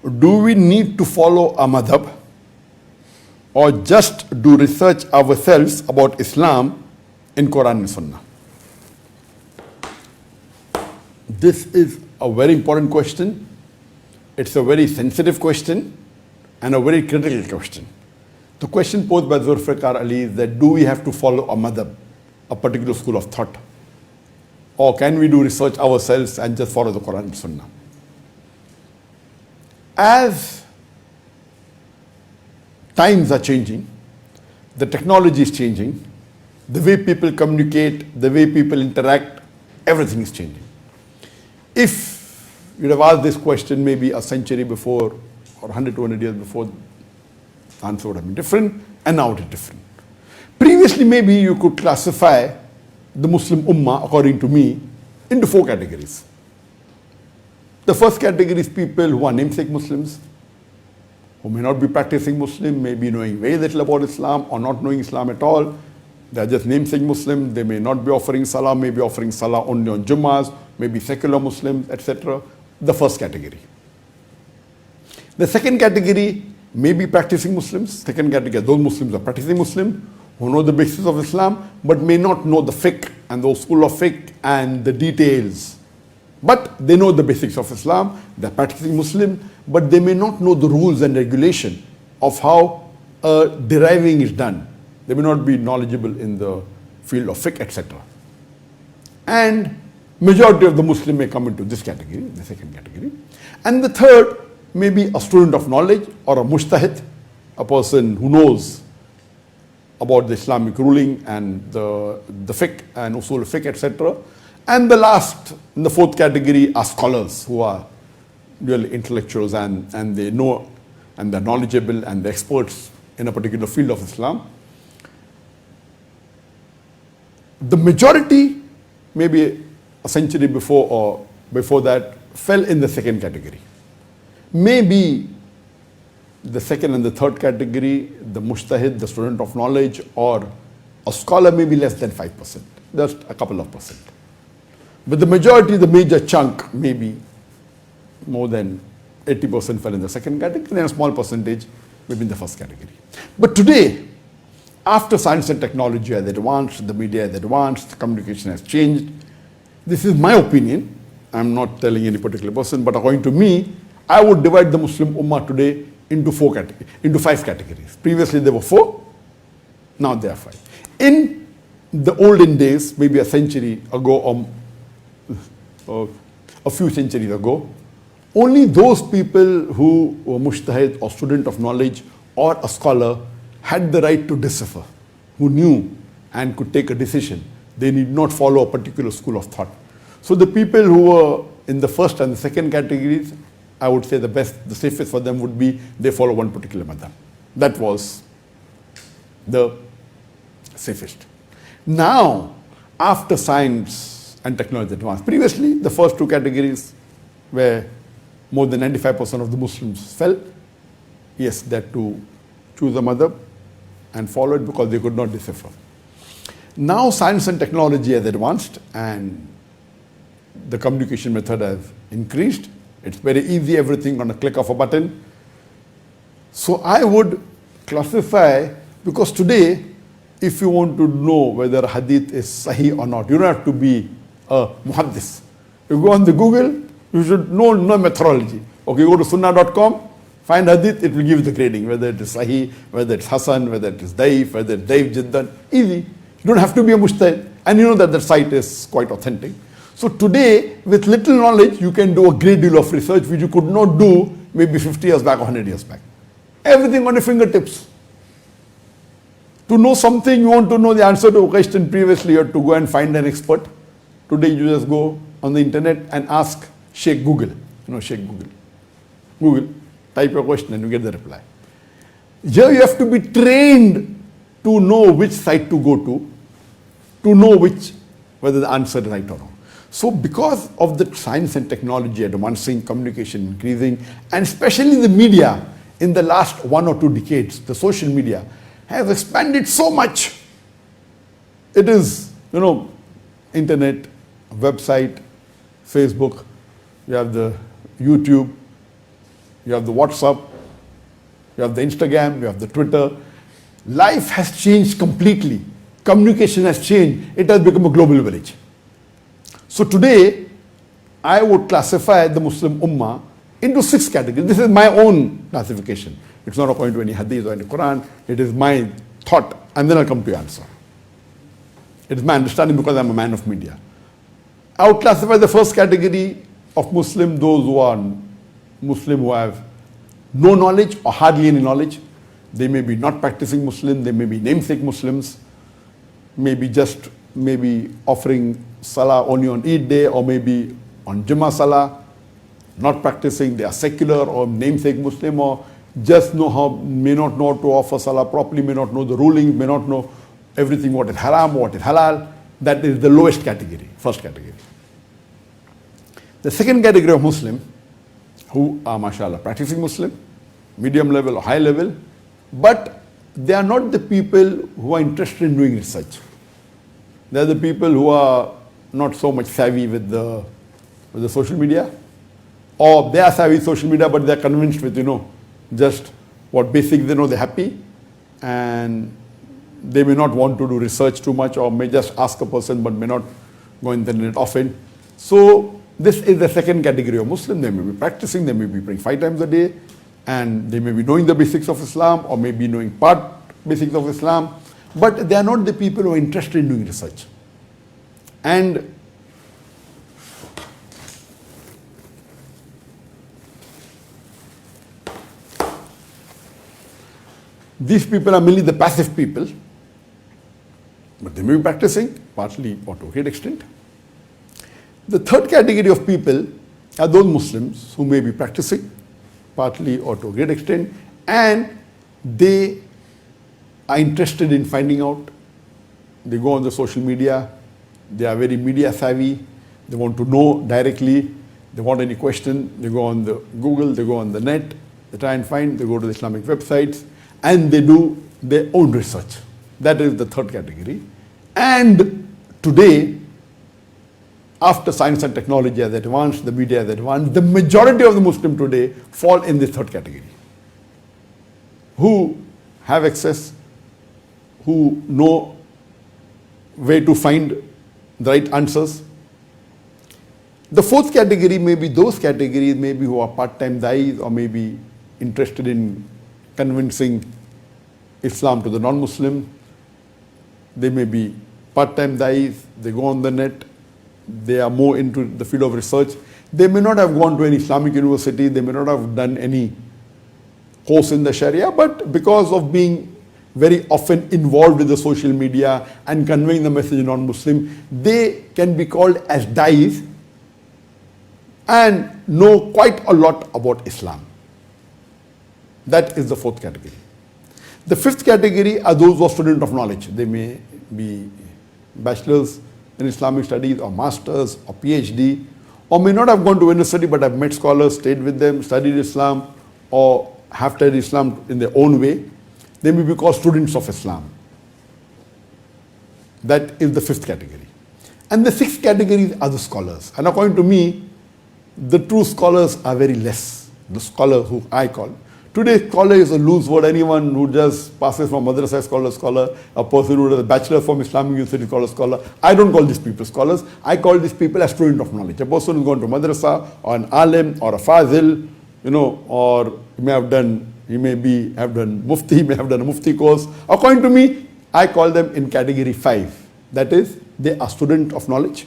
Do we need to follow a madhab or just do research ourselves about Islam in Quran and Sunnah? This is a very important question. It's a very sensitive question and a very critical question. The question posed by Zulfikar Ali is that do we have to follow a madhab, a particular school of thought? Or can we do research ourselves and just follow the Quran and Sunnah? As times are changing, the technology is changing, the way people communicate, the way people interact, everything is changing. If you'd have asked this question maybe a century before or 100, 200 years before, the answer would have been different, and now it is different. Previously, maybe you could classify the Muslim Ummah, according to me, into 4 categories. The first category is people who are namesake Muslims, who may not be practicing Muslim, may be knowing very little about Islam or not knowing Islam at all. They are just namesake Muslims. They may not be offering Salah, may be offering Salah only on Jummahs, maybe secular Muslims, etc. The first category. The second category may be practicing Muslims. Second category, those Muslims are practicing Muslims who know the basis of Islam but may not know the fiqh and the school of fiqh and the details. But they know the basics of Islam, they're practicing Muslim, but they may not know the rules and regulation of how deriving is done. They may not be knowledgeable in the field of fiqh, etc. And majority of the Muslim may come into this category, the second category. And the third may be a student of knowledge or a mujtahid, a person who knows about the Islamic ruling and the fiqh and usul fiqh, etc. And the last, in the fourth category, are scholars who are really intellectuals and they know and they're knowledgeable and they're experts in a particular field of Islam. The majority, maybe a century before or before that, fell in the second category. Maybe the second and the third category, the mujtahid, the student of knowledge, or a scholar, may be less than 5%, just a couple of percent. But the majority, the major chunk, maybe more than 80% fell in the second category, and a small percentage maybe in the first category. But today, after science and technology has advanced, the media has advanced, the communication has changed, this is my opinion, I'm not telling any particular person, but according to me, I would divide the Muslim Ummah today into 5 categories. Previously there were 4, now there are 5. In the olden days, maybe a century ago or a few centuries ago, only those people who were mujtahid or student of knowledge or a scholar had the right to decipher, who knew and could take a decision. They need not follow a particular school of thought. So the people who were in the first and the second categories, I would say the safest for them would be they follow one particular madhab. That was the safest. Now, after science and technology advanced, previously the first 2 categories where more than 95% of the Muslims fell, yes, that to choose a madhab and follow it because they could not decipher. Now science and technology has advanced and the communication method has increased. It's very easy, everything on a click of a button. So I would classify, because today, if you want to know whether a hadith is sahih or not, you don't have to be a muhaddis. You go on the Google, you should know methodology. Okay, you go to sunnah.com, find hadith, it will give you the grading, whether it is sahih, whether it's hasan, whether it is daif, whether it's daif jiddan. Easy. You don't have to be a mujtahid, and you know that the site is quite authentic. So today, with little knowledge, you can do a great deal of research which you could not do maybe 50 years back or 100 years back. Everything on your fingertips. To know something, you want to know the answer to a question previously, you have to go and find an expert. Today, you just go on the internet and ask Sheikh Google. Sheikh Google. Google, type your question and you get the reply. Here you have to be trained to know which site to go to know whether the answer is right or wrong. So because of the science and technology advancing, communication increasing, and especially the media in the last 1 or 2 decades, the social media has expanded so much. It is, internet, website, Facebook, you have the YouTube, you have the WhatsApp, you have the Instagram, you have the Twitter. Life has changed completely. Communication has changed. It has become a global village. So today, I would classify the Muslim Ummah into 6 categories. This is my own classification. It's not according to any hadith or any Quran. It is my thought, and then I'll come to your answer. It is my understanding because I'm a man of media. I would classify the first category of Muslim, those who are Muslim who have no knowledge or hardly any knowledge. They may be not practicing Muslim, they may be namesake Muslims, maybe just offering Salah only on Eid day or maybe on Jummah Salah, not practicing, they are secular or namesake Muslim or just may not know to offer Salah properly, may not know the rulings, may not know everything what is haram, what is halal. That is the lowest category, first category. The second category of Muslim, who are mashallah practicing Muslim, medium level or high level, but they are not the people who are interested in doing research. They are the people who are not so much savvy with the social media, or they are savvy with social media but they are convinced with just what basics they know, they're happy, and they may not want to do research too much or may just ask a person but may not go in the internet often. So this is the second category of Muslim. They may be practicing, they may be praying 5 times a day, and they may be knowing the basics of Islam or may be knowing part basics of Islam, but they are not the people who are interested in doing research. And these people are mainly the passive people, but they may be practicing, partly or to a great extent. The third category of people are those Muslims who may be practicing, partly or to a great extent, and they are interested in finding out. They go on the social media, they are very media savvy, they want to know directly, they want any question, they go on the Google, they go on the net, they try and find, they go to the Islamic websites, and they do their own research. That is the third category. And today, after science and technology has advanced, the media has advanced, the majority of the Muslims today fall in this third category, who have access, who know where to find the right answers. The fourth category may be those categories maybe who are part-time da'is or maybe interested in convincing Islam to the non-Muslim. They may be part-time da'is, they go on the net, they are more into the field of research. They may not have gone to any Islamic university, they may not have done any course in the Sharia, but because of being very often involved with the social media and conveying the message to non-Muslim, they can be called as da'is and know quite a lot about Islam. That is the fourth category. The fifth category are those who are students of knowledge. They may be bachelors in Islamic studies or masters or PhD, or may not have gone to university but have met scholars, stayed with them, studied Islam, or have studied Islam in their own way. They may be called students of Islam. That is the fifth category. And the sixth category are the scholars. And according to me, the true scholars are very less. The scholar who I call. Today, scholar is a loose word. Anyone who just passes from madrasa is called a scholar. A person who does a bachelor from Islamic university is called a scholar. I don't call these people scholars. I call these people as student of knowledge. A person who's gone to madrasa or an alim or a fazil, or he may have done mufti, he may have done a mufti course. According to me, I call them in category 5. That is, they are student of knowledge.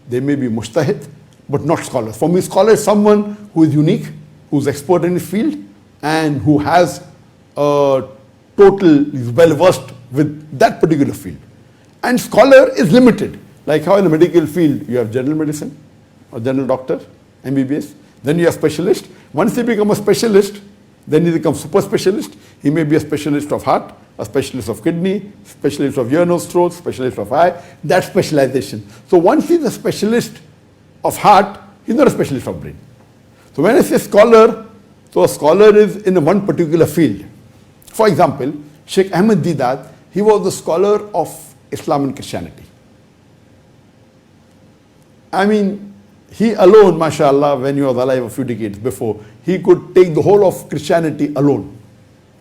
They may be mujtahid, but not scholars. For me, scholar is someone who is unique, who is expert in his field, and who has is well versed with that particular field. And scholar is limited. Like how in the medical field, you have general medicine or general doctor, MBBS. Then you have specialist. Once he becomes a specialist, then he becomes super specialist. He may be a specialist of heart, a specialist of kidney, specialist of ear, nose, throat, specialist of eye. That specialization. So once he's a specialist of heart, he's not a specialist of brain. So when I say scholar, so a scholar is in one particular field. For example, Sheikh Ahmed Deedat, he was the scholar of Islam and Christianity. I mean, he alone, mashallah, when he was alive a few decades before, he could take the whole of Christianity alone,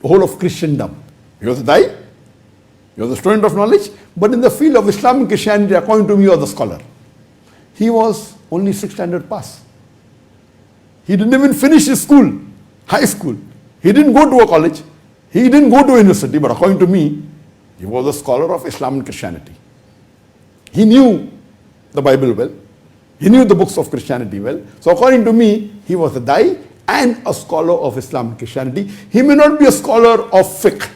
the whole of Christendom. He was a dai, he was a student of knowledge, but in the field of Islamic Christianity, according to me, he was a scholar. He was only 6th standard pass. He didn't even finish his school, high school. He didn't go to a college. He didn't go to a university, but according to me, he was a scholar of Islamic Christianity. He knew the Bible well. He knew the books of Christianity well. So according to me, he was a dai and a scholar of Islamic Christianity. He may not be a scholar of fiqh.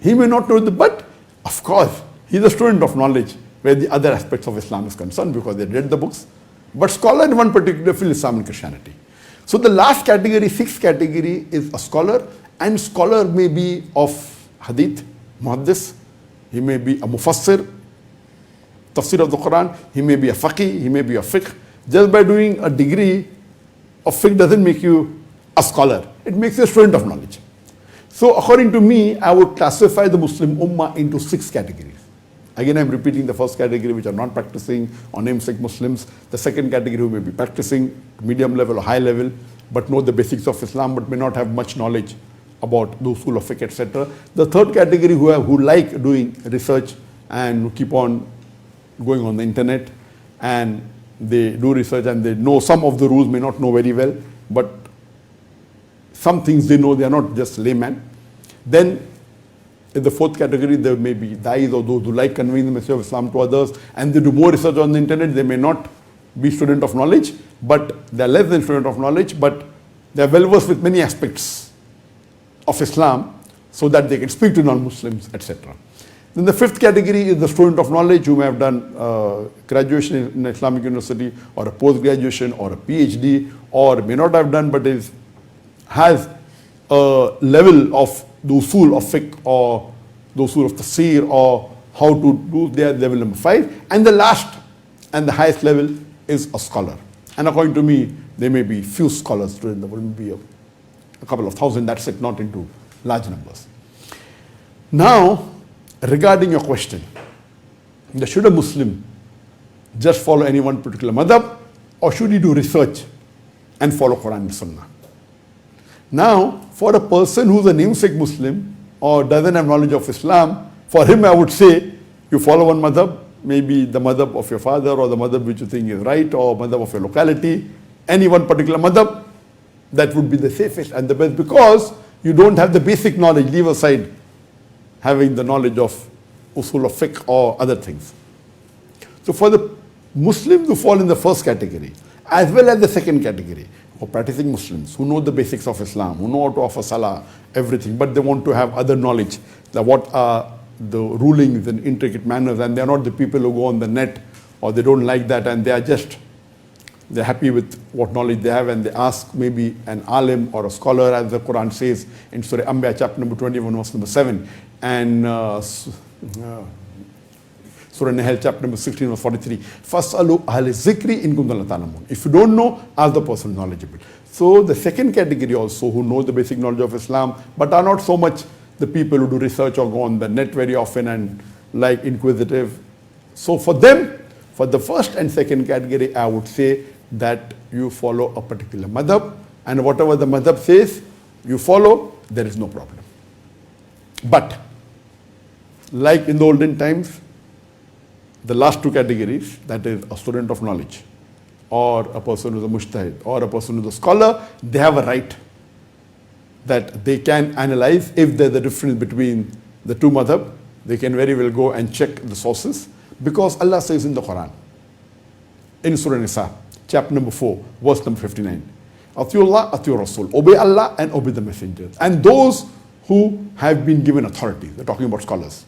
He may not know but of course, he's a student of knowledge where the other aspects of Islam is concerned because they read the books. But scholar in one particular field is Islamic Christianity. So the last category, 6th category, is a scholar, and scholar may be of hadith, muhaddis, he may be a mufassir, tafsir of the Quran, he may be a faqih, he may be a fiqh. Just by doing a degree of fiqh doesn't make you a scholar. It makes you a student of knowledge. So according to me, I would classify the Muslim Ummah into 6 categories. Again, I'm repeating the first category, which are not practicing or namesake Muslims. The second category who may be practicing medium level or high level, but know the basics of Islam, but may not have much knowledge about the usul of fiqh, etc. The third category who like doing research and who keep on going on the internet, and they do research and they know some of the rules, may not know very well, but some things they know, they are not just layman. Then in the fourth category, there may be dais or those who like conveying the message of Islam to others, and they do more research on the internet. They may not be student of knowledge, but they are less than student of knowledge, but they are well versed with many aspects of Islam so that they can speak to non-Muslims, etc. Then the fifth category is the student of knowledge who may have done graduation in an Islamic university or a post-graduation or a PhD, or may not have done but has a level of the usul of fiqh or the usul of tafsir or how to do their level number 5. And the last and the highest level is a scholar. And according to me, there may be few scholars in the world, maybe a couple of thousand, that's it, not into large numbers. Now, regarding your question, should a Muslim just follow any one particular madhab, or should he do research and follow Quran and Sunnah? Now, for a person who's a namesake Muslim or doesn't have knowledge of Islam, for him I would say, you follow one madhab, maybe the madhab of your father or the madhab which you think is right, or madhab of your locality, any one particular madhab, that would be the safest and the best, because you don't have the basic knowledge. Leave aside having the knowledge of usul of fiqh or other things. So for the Muslims who fall in the first category, as well as the second category, or practicing Muslims who know the basics of Islam, who know how to offer salah, everything, but they want to have other knowledge, that what are the rulings in intricate manners, and they're not the people who go on the net, or they don't like that, and they're happy with what knowledge they have, and they ask maybe an alim or a scholar, as the Quran says in Surah Anbiya chapter number 21 verse number 7, and Surah Naik chapter number 16 verse 43. Fasalu ahli zikri in kuntum la ta'lamun. If you don't know, ask the person knowledgeable. So the second category also, who know the basic knowledge of Islam, but are not so much the people who do research or go on the net very often and like inquisitive. So for them, for the first and second category, I would say that you follow a particular madhab, and whatever the madhab says, you follow, there is no problem. But like in the olden times, the last two categories, that is a student of knowledge or a person who is a mujtahid or a person who is a scholar, they have a right that they can analyze if there's a difference between the two madhab. They can very well go and check the sources, because Allah says in the Quran, in Surah Nisa, chapter number 4, verse number 59, Atiullah, Atiur Rasul, obey Allah and obey the messengers, and those who have been given authority. They're talking about scholars.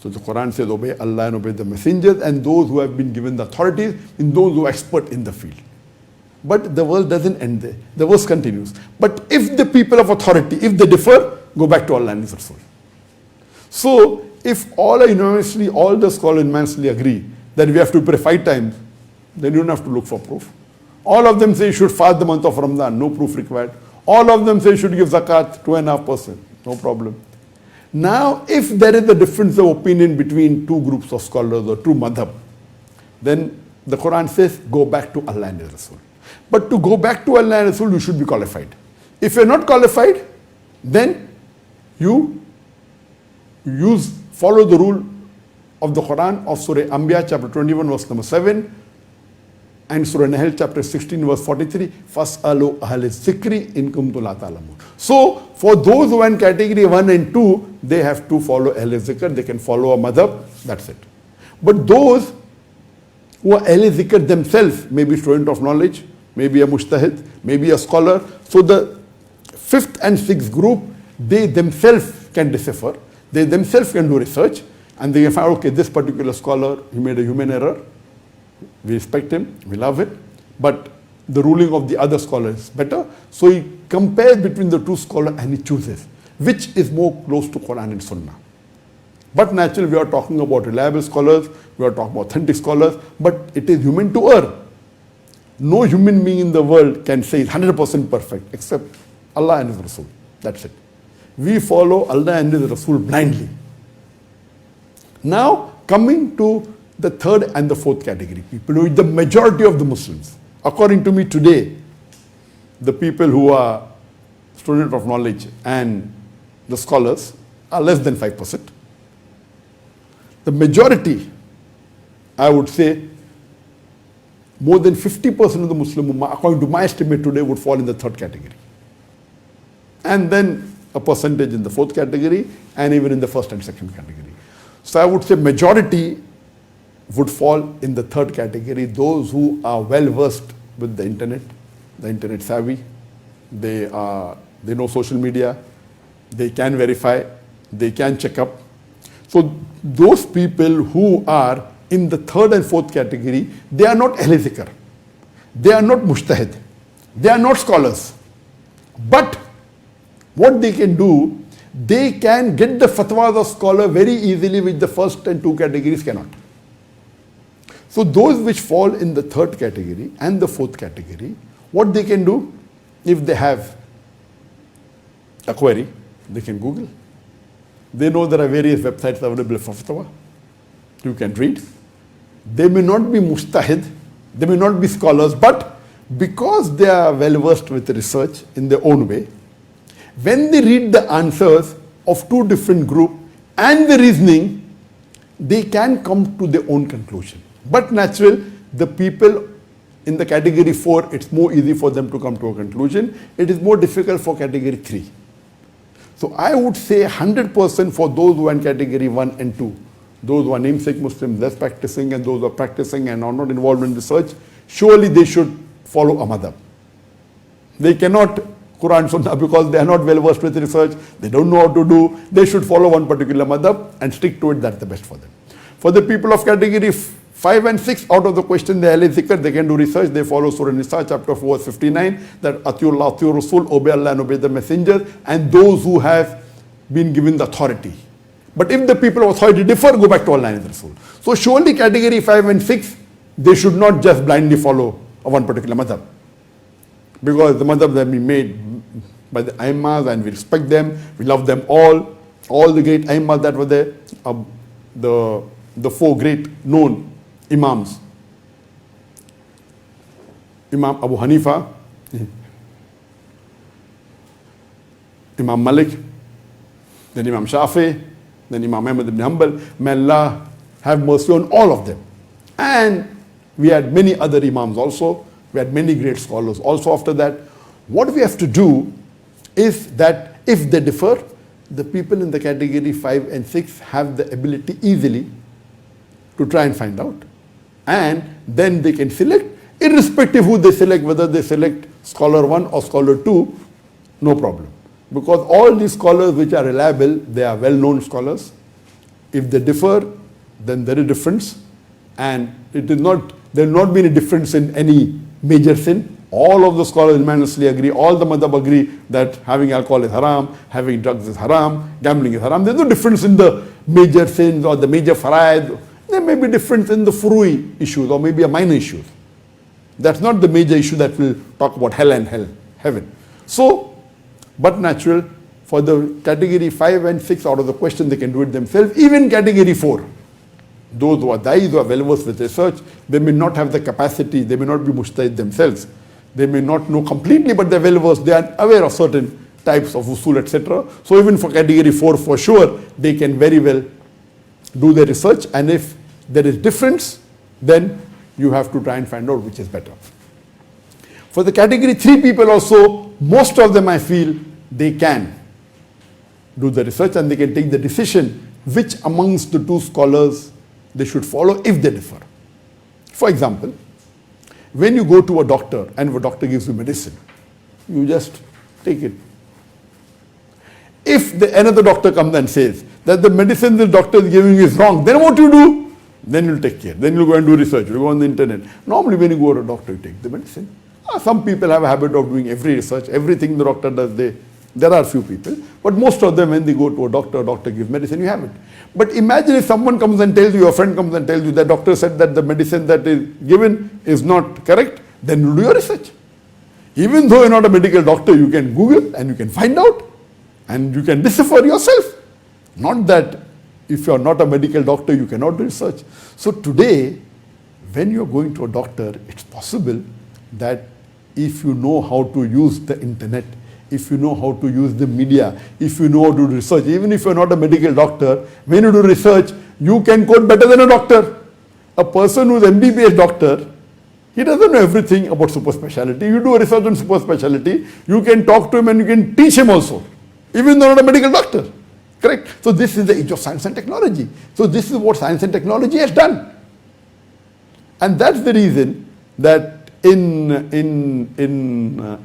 So the Quran says, obey Allah and obey the messengers, and those who have been given the authorities, and those who are expert in the field. But the verse doesn't end there. The verse continues. But if the people of authority, if they differ, go back to Allah and His Rasul. So if all the scholars unanimously agree that we have to pray 5 times, then you don't have to look for proof. All of them say you should fast the month of Ramadan, no proof required. All of them say you should give zakat, 2.5%, no problem. Now, if there is a difference of opinion between two groups of scholars or two madhab, then the Quran says, go back to Allah and His Rasul. But to go back to Allah and Rasul, you should be qualified. If you're not qualified, then you follow the rule of the Quran of Surah Anbiya chapter 21 verse number 7 and Surah Nahl chapter 16 verse 43. Fas'alu ahla zikri in kuntum la ta'lamun. So for those who are in category 1 and 2, they have to follow Ahl Zikr. They can follow a madhab. That's it. But those who are Ahl Zikr themselves, maybe student of knowledge, maybe a mujtahid, maybe a scholar. So the 5th and 6th group, they themselves can decipher. They themselves can do research, and they can find, okay, this particular scholar, he made a human error. We respect him, we love it, but the ruling of the other scholar is better. So he compares between the two scholars and he chooses which is more close to Quran and Sunnah. But naturally, we are talking about reliable scholars, we are talking about authentic scholars, but it is human to err. No human being in the world can say it's 100% perfect except Allah and His Rasul. That's it. We follow Allah and His Rasul blindly. Now, coming to the 3rd and the 4th category, people who are the majority of the Muslims. According to me today, the people who are students of knowledge and the scholars are less than 5%. The majority, I would say, more than 50% of the Muslim Ummah, according to my estimate today, would fall in the 3rd category. And then a percentage in the 4th category, and even in the 1st and 2nd category. So I would say majority would fall in the 3rd category, those who are well versed with the internet savvy, they know social media, they can verify, they can check up. So those people who are in the 3rd and 4th category, they are not Ahl Zikr, they are not mujtahid, they are not scholars. But what they can do, they can get the fatwas of scholar very easily, which the 1st and 2 categories cannot. So those which fall in the 3rd category and the 4th category, what they can do, if they have a query, they can Google. They know there are various websites available for fatwa. You can read. They may not be mujtahid, they may not be scholars, but because they are well versed with research in their own way, when they read the answers of 2 different groups and the reasoning, they can come to their own conclusion. But naturally, the people in the category 4, it's more easy for them to come to a conclusion. It is more difficult for category 3. So I would say 100% for those who are in category 1 and 2, those who are namesake Muslims, less practicing, and those who are practicing and are not involved in research, surely they should follow a madhab. They cannot Quran Sunnah because they are not well versed with research, they don't know how to do. They should follow one particular madhab and stick to it. That's the best for them. For the people of category 5 and 6, out of the question, they Ahl Zikr, they can do research. They follow Surah Nisa chapter 4 verse 59, that Atiullah, Atiur Rasul, obey Allah and obey the messenger, and those who have been given the authority. But if the people of authority differ, go back to Allah and Rasul. So surely category 5 and 6, they should not just blindly follow one particular madhab, because the madhabs have been made by the Aimmas and we respect them, we love them all the great Aimmas that were there, the 4 great known Imams. Imam Abu Hanifa, Imam Malik, then Imam Shafi, then Imam Ahmad ibn Hanbal. May Allah have mercy on all of them. And we had many other Imams also. We had many great scholars also after that. What we have to do is that if they differ, the people in the category 5 and 6 have the ability easily to try and find out. And then they can select, irrespective who they select, whether they select scholar 1 or scholar 2, no problem. Because all these scholars which are reliable, they are well-known scholars. If they differ, then there is difference. And it is not, there will not be any difference in any major sin. All of the scholars unanimously agree, all the madhab agree that having alcohol is haram, having drugs is haram, gambling is haram. There is no difference in the major sins or the major faraid. There may be difference in the furui issues or maybe a minor issues. That's not the major issue that will talk about hell and heaven. So, but natural, for the category 5 and 6 out of the question, they can do it themselves. Even category 4, those who are dais, who are well versed with research, they may not have the capacity, they may not be mujtahid themselves, they may not know completely, but they're well versed, they are aware of certain types of usul, etc. So even for category 4, for sure, they can very well do their research, and if there is difference, then you have to try and find out which is better. For the category 3 people also, most of them I feel they can do the research and they can take the decision which amongst the two scholars they should follow if they differ. For example, when you go to a doctor and a doctor gives you medicine, you just take it. If another doctor comes and says that the medicine the doctor is giving you is wrong, then what you do? Then you'll take care. Then you'll go and do research. You'll go on the internet. Normally when you go to a doctor, you take the medicine. Some people have a habit of doing every research. Everything the doctor does, there are few people. But most of them, when they go to a doctor gives medicine, you have it. But imagine if someone comes and tells you, your friend comes and tells you, that doctor said that the medicine that is given is not correct, then you do your research. Even though you're not a medical doctor, you can Google and you can find out and you can decipher yourself. Not that if you're not a medical doctor, you cannot do research. So today, when you're going to a doctor, it's possible that if you know how to use the internet, if you know how to use the media, if you know how to do research, even if you're not a medical doctor, when you do research, you can code better than a doctor. A person who's MBBS doctor, he doesn't know everything about super specialty. You do a research on super specialty, you can talk to him and you can teach him also, even though not a medical doctor. Correct? So this is the age of science and technology. So this is what science and technology has done. And that's the reason that in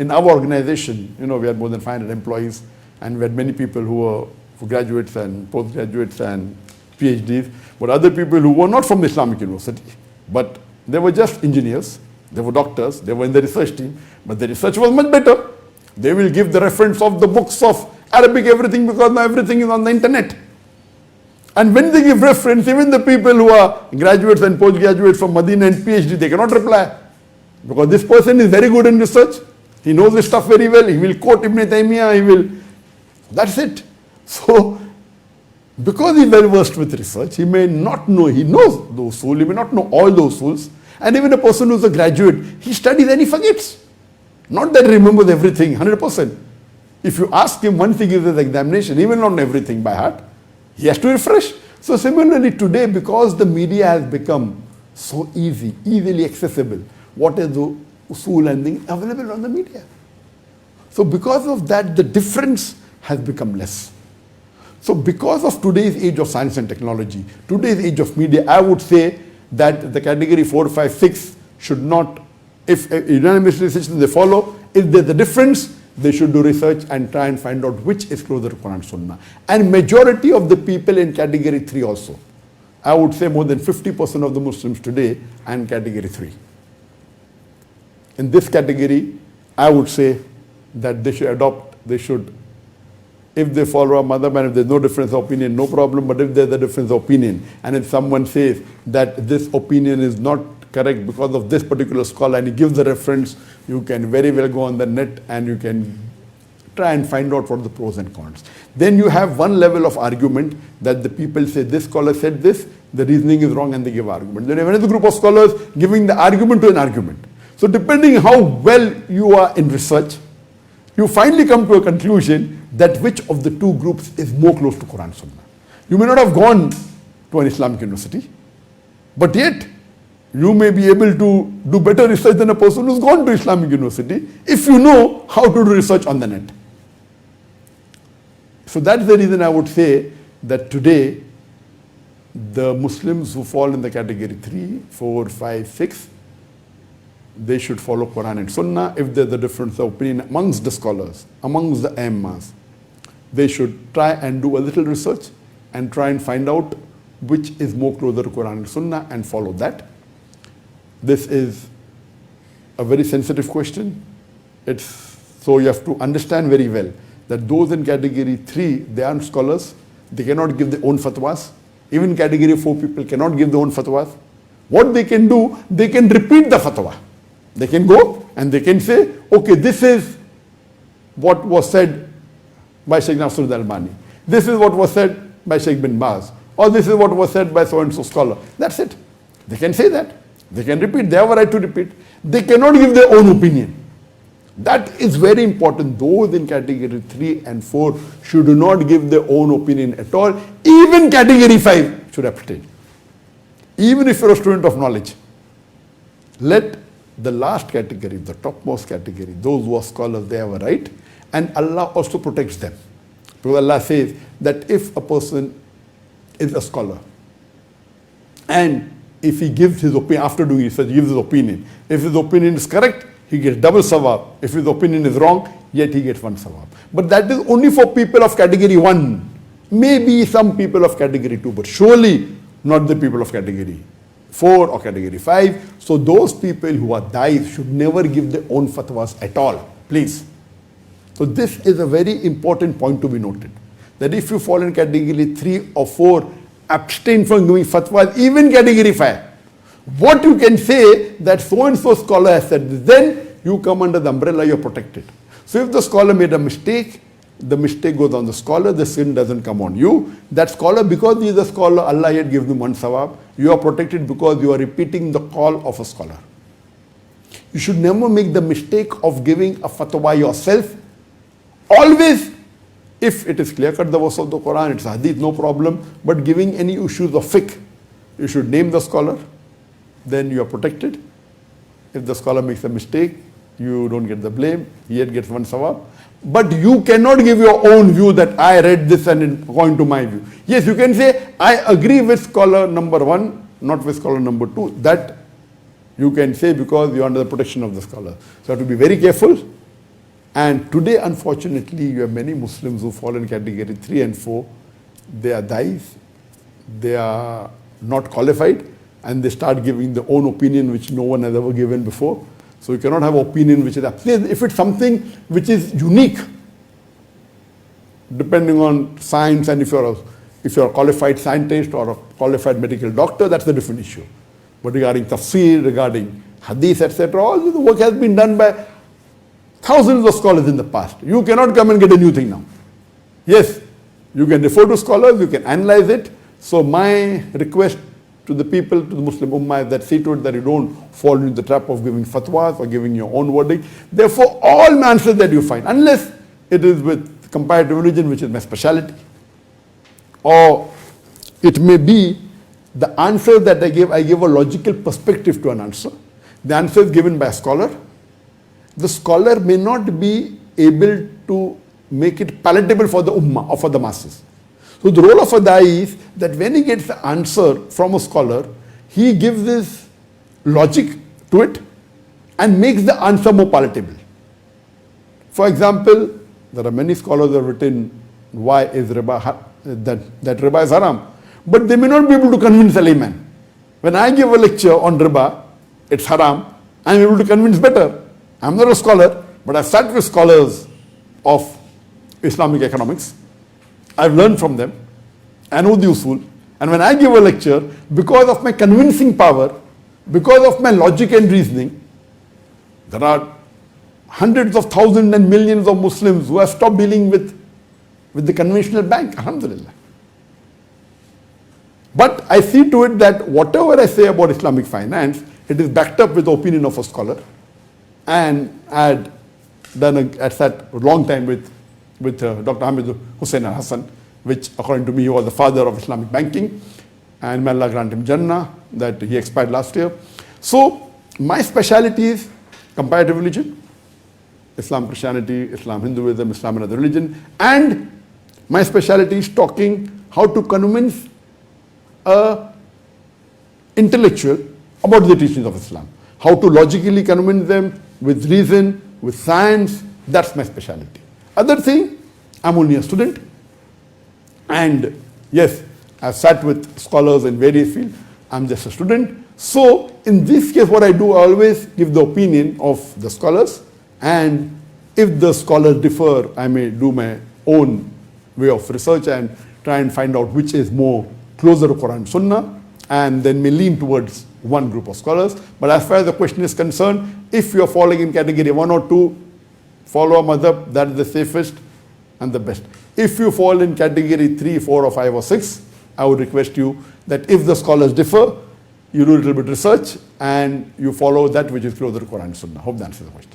our organization, we had more than 500 employees, and we had many people who were graduates and postgraduates and PhDs, but other people who were not from the Islamic University, but they were just engineers, they were doctors, they were in the research team, but the research was much better. They will give the reference of the books of Arabic, everything, because now everything is on the internet. And when they give reference, even the people who are graduates and postgraduates from Medina and PhD, they cannot reply. Because this person is very good in research. He knows this stuff very well. He will quote Ibn Taymiyyah. That's it. So, because he's well versed with research, he may not know, he knows those usul, he may not know all those usuls. And even a person who's a graduate, he studies and he forgets. Not that he remembers everything, 100%. If you ask him once he gives his examination, he will not know everything by heart. He has to refresh. So similarly today, because the media has become so easily accessible, what is the usul and things available on the media? So because of that, the difference has become less. So because of today's age of science and technology, today's age of media, I would say that the category 4, 5, 6 should not, if unanimous decision they follow, if there's a difference, they should do research and try and find out which is closer to Quran and Sunnah. And majority of the people in category 3 also, I would say more than 50% of the Muslims today are in category 3. In this category, I would say that they should if they follow a madhab and if there's no difference of opinion, no problem, but if there's a difference of opinion, and if someone says that this opinion is not correct because of this particular scholar and he gives the reference, you can very well go on the net and you can try and find out what are the pros and cons. Then you have one level of argument that the people say this scholar said this, the reasoning is wrong, and they give argument. Then you have another group of scholars giving the argument to an argument. So depending how well you are in research, you finally come to a conclusion that which of the two groups is more close to Quran and Sunnah. You may not have gone to an Islamic university, but yet you may be able to do better research than a person who's gone to Islamic university if you know how to do research on the net. So that's the reason I would say that today the Muslims who fall in the category 3, 4, 5, 6, they should follow Quran and Sunnah. If there's a difference of opinion amongst the scholars, amongst the Aimmas, they should try and do a little research and try and find out which is more closer to Quran and Sunnah and follow that. This is a very sensitive question. So you have to understand very well that those in category 3, they aren't scholars. They cannot give their own fatwas. Even category 4 people cannot give their own fatwas. What they can do, they can repeat the fatwa. They can go and they can say, okay, this is what was said by Sheikh Nasruddin Albani. This is what was said by Sheikh bin Baz. or this is what was said by so-and-so scholar. That's it. They can say that. They can repeat. They have a right to repeat. They cannot give their own opinion. That is very important. Those in category 3 and 4 should not give their own opinion at all. Even category 5 should abstain. Even if you're a student of knowledge. Let the last category, the topmost category, those who are scholars, they have a right. And Allah also protects them. Because Allah says that if a person is a scholar and if he gives his opinion, after doing research, he gives his opinion. If his opinion is correct, he gets double sawab. If his opinion is wrong, yet he gets one sawab. But that is only for people of category 1. Maybe some people of category 2, but surely not the people of category 4 or category 5. So those people who are dais should never give their own fatwas at all. Please. So this is a very important point to be noted. That if you fall in category 3 or 4, abstain from giving fatwas, even category 5. What you can say that so-and-so scholar has said this, then you come under the umbrella, you're protected. So if the scholar made a mistake, the mistake goes on the scholar, the sin doesn't come on you. That scholar, because he is a scholar, Allah yet gives him one sawab. You are protected because you are repeating the call of a scholar. You should never make the mistake of giving a fatwa yourself. Always, if it is clear-cut the verse of the Quran, it's hadith, no problem. But giving any issues of fiqh, you should name the scholar. Then you are protected. If the scholar makes a mistake, you don't get the blame. He yet gets one sawab. But you cannot give your own view that I read this and according to my view. Yes, you can say, I agree with scholar number 1, not with scholar number 2. That you can say because you are under the protection of the scholar. So you have to be very careful. And today, unfortunately, you have many Muslims who fall in category 3 and 4. They are dais. They are not qualified. And they start giving their own opinion which no one has ever given before. So you cannot have an opinion which is absolute. If it's something which is unique, depending on science, and if you're a qualified scientist or a qualified medical doctor, that's a different issue. But regarding tafsir, regarding hadith, etc., all the work has been done by thousands of scholars in the past. You cannot come and get a new thing now. Yes, you can refer to scholars, you can analyze it. So my request to the people, to the Muslim Ummah, is that see to it that you don't fall into the trap of giving fatwas or giving your own verdict. Therefore, all answers that you find, unless it is with comparative religion, which is my speciality, or it may be the answer that I give a logical perspective to an answer. The answer is given by a scholar. The scholar may not be able to make it palatable for the Ummah or for the masses. So the role of a da'i is that when he gets the answer from a scholar, he gives this logic to it and makes the answer more palatable. For example, there are many scholars who have written why is riba, that riba is haram. But they may not be able to convince a layman. When I give a lecture on riba, it's haram, I'm able to convince better. I'm not a scholar, but I've sat with scholars of Islamic economics. I've learned from them. I know the usul. And when I give a lecture, because of my convincing power, because of my logic and reasoning, there are hundreds of thousands and millions of Muslims who have stopped dealing with the conventional bank. Alhamdulillah. But I see to it that whatever I say about Islamic finance, it is backed up with the opinion of a scholar. And I had sat a long time with Dr. Hamid Hussain al-Hassan, which according to me he was the father of Islamic banking, and may Allah grant him Jannah, that he expired last year. So my specialty is comparative religion, Islam, Christianity, Islam, Hinduism, Islam and other religion, and my specialty is talking how to convince an intellectual about the teachings of Islam, how to logically convince them with reason, with science. That's my specialty. Other thing, I'm only a student, and yes, I've sat with scholars in various fields. I'm just a student. So in this case, what I do, I always give the opinion of the scholars, and if the scholars differ, I may do my own way of research and try and find out which is more closer to Quran and Sunnah, and then may lean towards one group of scholars. But as far as the question is concerned, if you are falling in category 1 or 2, follow a madhab, that is the safest and the best. If you fall in category 3, 4 or 5 or 6, I would request you that if the scholars differ, you do a little bit of research and you follow that which is closer to Quran and Sunnah. Hope that answers the question.